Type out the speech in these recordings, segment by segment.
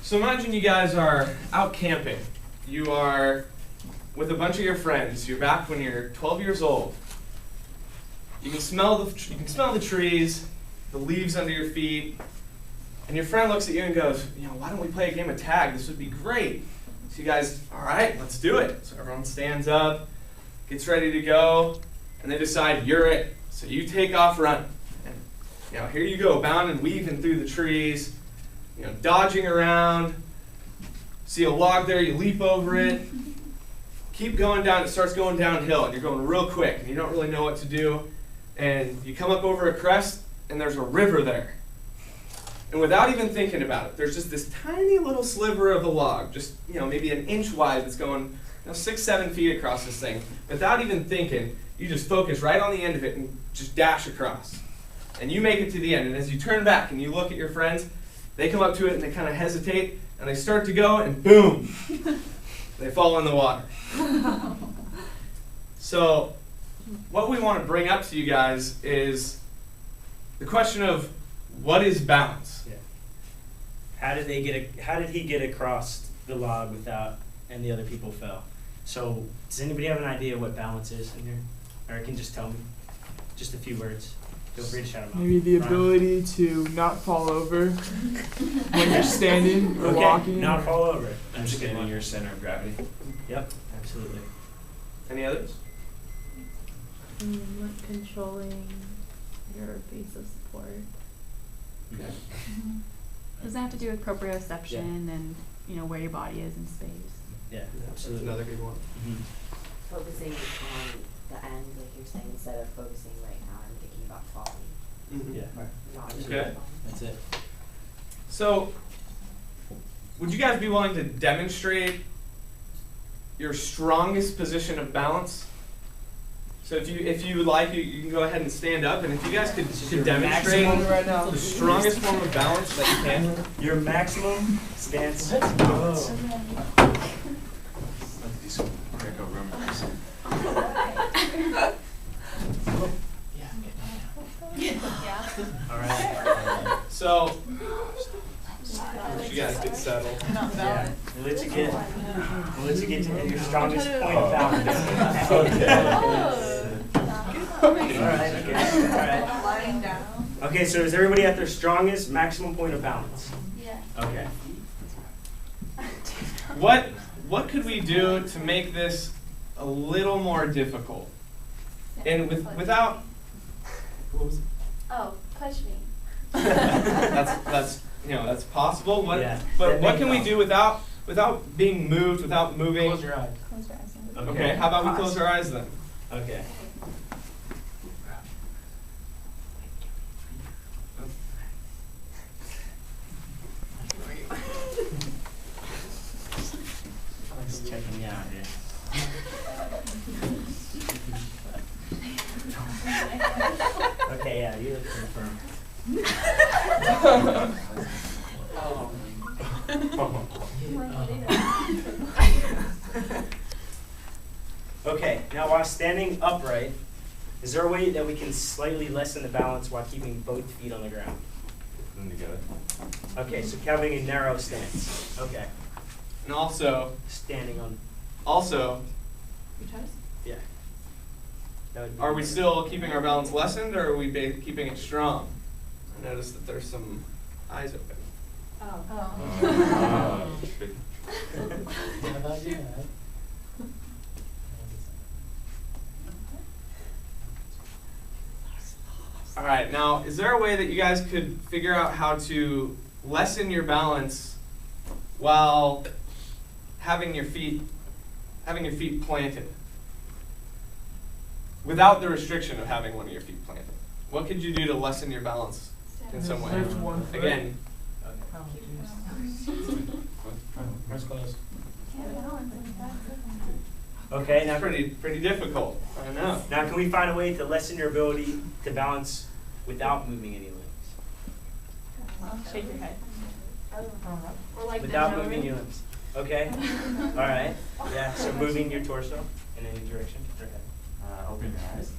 So imagine you guys are out camping. You are with a bunch of your friends. You're back when you're 12 years old. You can smell the trees, the leaves under your feet, and your friend looks at you and goes, why don't we play a game of tag? This would be great. So you guys, all right, let's do it. So everyone stands up, gets ready to go, and they decide you're it. So you take off running. And here you go, bounding, weaving through the trees, dodging around. See a log there, you leap over it. Keep going down, it starts going downhill, and you're going real quick, and you don't really know what to do. And you come up over a crest, and there's a river there. And without even thinking about it, there's just this tiny little sliver of a log, just maybe an inch wide, that's going 6-7 feet across this thing. Without even thinking, you just focus right on the end of it and just dash across. And you make it to the end, and as you turn back and you look at your friends, they come up to it and they kind of hesitate, and they start to go, and boom, they fall in the water. So what we want to bring up to you guys is the question of what is balance? Yeah. How did he get across the log without and the other people fell? So does anybody have an idea what balance is in here? Or you can just tell me. Just a few words. Feel free to shout them out. Maybe the ability to not fall over when you're standing or walking. Not fall over. Understanding your center of gravity. Yep, absolutely. Any others? Like controlling your base of support. Okay. Does that have to do with proprioception and where your body is in space? Yeah, That's absolutely. another good one. Mm-hmm. Focusing on the end, like you're saying, instead of focusing right now and thinking about falling. Mm-hmm. Yeah. Or not Okay. falling. That's it. So, would you guys be willing to demonstrate your strongest position of balance? So if you would like, you can go ahead and stand up, and if you guys could demonstrate right now. the strongest form of balance that you can. Your maximum stance balance. These Greco Romans. All right. So, you guys get settled. Yeah. We'll let you get to your strongest point of balance. All right. Okay. All right. Lying down. Okay. So is everybody at their strongest maximum point of balance? Yeah. Okay. What could we do to make this a little more difficult? And without. What was it? Oh, push me. that's possible. Yeah. But what can we do without being moved, without moving? Close your eyes. Close your eyes. Okay. How about we close our eyes then? Okay. Just checking you out here. Okay, yeah, you look confirmed. Okay, now while standing upright, is there a way that we can slightly lessen the balance while keeping both feet on the ground? Put them together. Okay, so having a narrow stance. Okay, And also, standing on, Your toes? yeah. That would be are we still keeping our balance lessened, or are we keeping it strong? I noticed that there's some eyes open. Oh. All right, now, is there a way that you guys could figure out how to lessen your balance while having your feet planted, without the restriction of having one of your feet planted? What could you do to lessen your balance in some way? Lift one foot. Again, Eyes closed. Okay, now, that's pretty difficult. I know. now can we find a way to lessen your ability to balance without moving any limbs? Shake your head. Or like Without moving your limbs. Okay? All right. Yeah, so moving your torso in any direction. Okay. Open your eyes.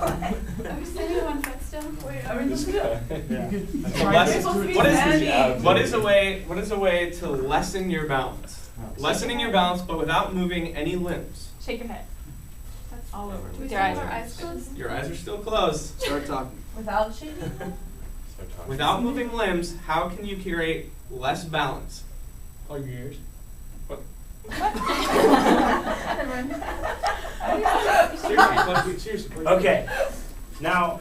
Are we standing on one foot still? Wait, are we This just guy. Yeah. So Try less- to do it what is standing. what is a way to lessen your balance? Lessening your balance, but without moving any limbs. Shake your head. That's all over. Do we With still your have eyes our closed. eyes closed? Your eyes are still closed. Start talking. Without shaking? Start talking. Without moving limbs, how can you create less balance? Plug your ears. Seriously. Okay. Now,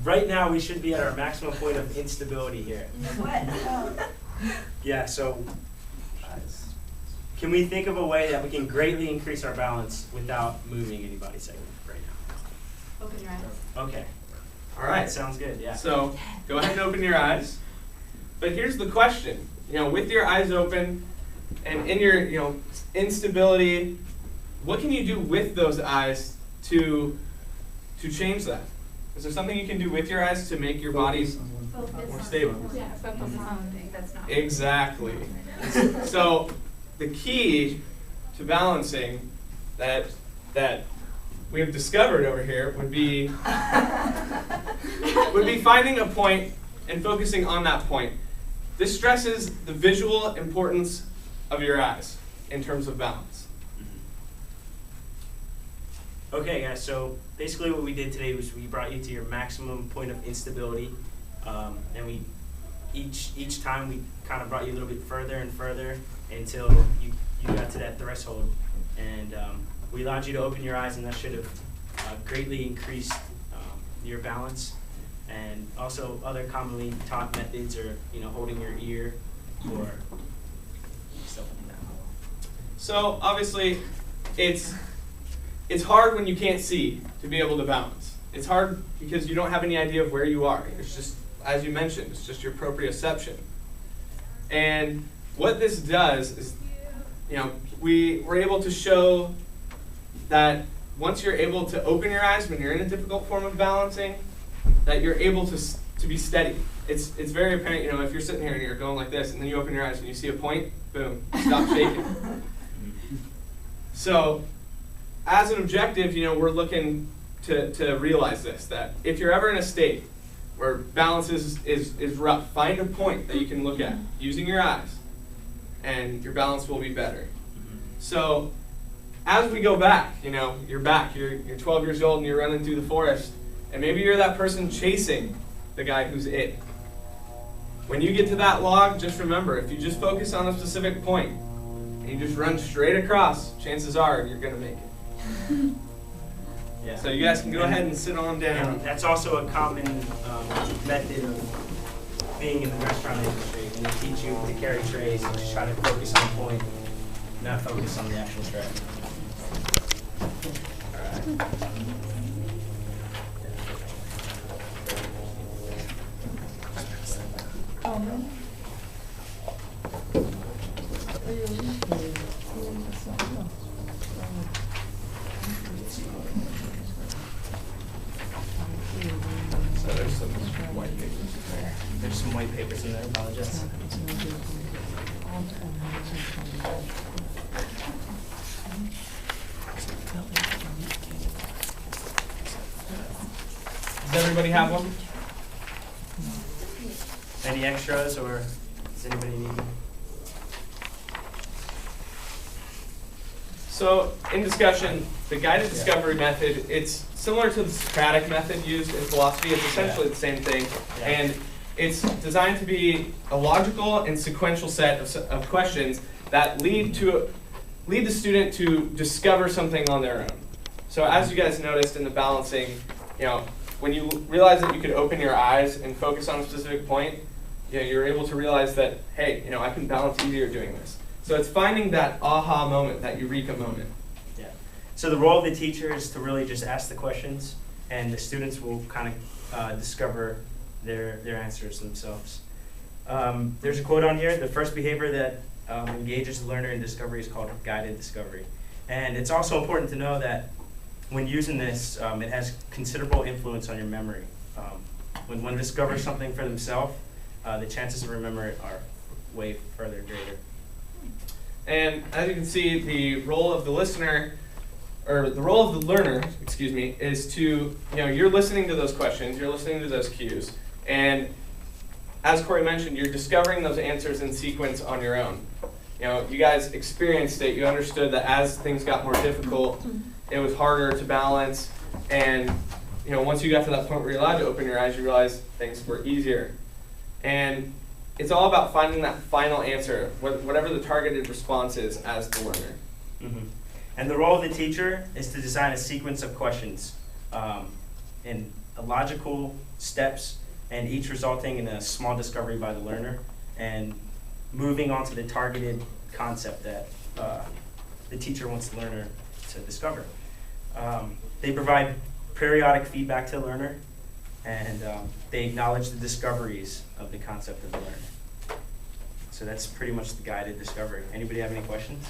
right now we should be at our maximum point of instability here. Yeah. So, can we think of a way that we can greatly increase our balance without moving anybody's segment right now? Open your eyes. Okay. All right. Sounds good. Yeah. So go ahead and open your eyes. But here's the question. With your eyes open and in your, instability, what can you do with those eyes to change that? Is there something you can do with your eyes to make your body more stable? Yeah, focus on something that's not. Exactly. So the key to balancing that we have discovered over here would be finding a point and focusing on that point. This stresses the visual importance of your eyes in terms of balance. Okay, guys, so basically what we did today was we brought you to your maximum point of instability, and we each time we kind of brought you a little bit further and further until you got to that threshold, and we allowed you to open your eyes, and that should have greatly increased your balance. And also other commonly taught methods are, holding your ear or stuff like that. So obviously, it's hard when you can't see to be able to balance. It's hard because you don't have any idea of where you are. It's just, as you mentioned, it's just your proprioception. And what this does is, we were able to show that once you're able to open your eyes when you're in a difficult form of balancing, that you're able to be steady. It's very apparent, if you're sitting here and you're going like this, and then you open your eyes and you see a point, boom, stop shaking. So, as an objective, we're looking to realize this, that if you're ever in a state where balance is rough, find a point that you can look at using your eyes, and your balance will be better. So, as we go back, you're back, you're 12 years old and you're running through the forest, and maybe you're that person chasing the guy who's it. When you get to that log, just remember, if you just focus on a specific point, and you just run straight across, chances are you're going to make it. Yeah. So you guys can go ahead and sit on down. And that's also a common method of being in the restaurant industry. When they teach you to carry trays, you just try to focus on a point, not focus on the actual tray. All right. So there's some white papers in there. There's some white papers in there, I apologize. Does everybody have one? Any extras, or does anybody need? So, in discussion, the guided discovery method, it's similar to the Socratic method used in philosophy. It's essentially the same thing. Yeah. And it's designed to be a logical and sequential set of questions that lead the student to discover something on their own. So as you guys noticed in the balancing, when you realize that you could open your eyes and focus on a specific point, you're able to realize that, hey, I can balance easier doing this. So it's finding that aha moment, that eureka moment. Yeah. So the role of the teacher is to really just ask the questions, and the students will kind of discover their answers themselves. There's a quote on here: the first behavior that engages the learner in discovery is called guided discovery. And it's also important to know that when using this, it has considerable influence on your memory. When one discovers something for themselves, the chances of remembering it are way further greater. And as you can see, the role of the listener or the role of the learner, excuse me, is to, you know, you're listening to those questions, you're listening to those cues, and as Corey mentioned, you're discovering those answers in sequence on your own. You know, you guys experienced it, you understood that as things got more difficult, it was harder to balance, and you know, once you got to that point where you're allowed to open your eyes, you realize things were easier. And it's all about finding that final answer, whatever the targeted response is as the learner. Mm-hmm. And the role of the teacher is to design a sequence of questions in logical steps, and each resulting in a small discovery by the learner, and moving on to the targeted concept that the teacher wants the learner to discover. They provide periodic feedback to the learner, and they acknowledge the discoveries of the concept of the learner. So that's pretty much the guided discovery. Anybody have any questions?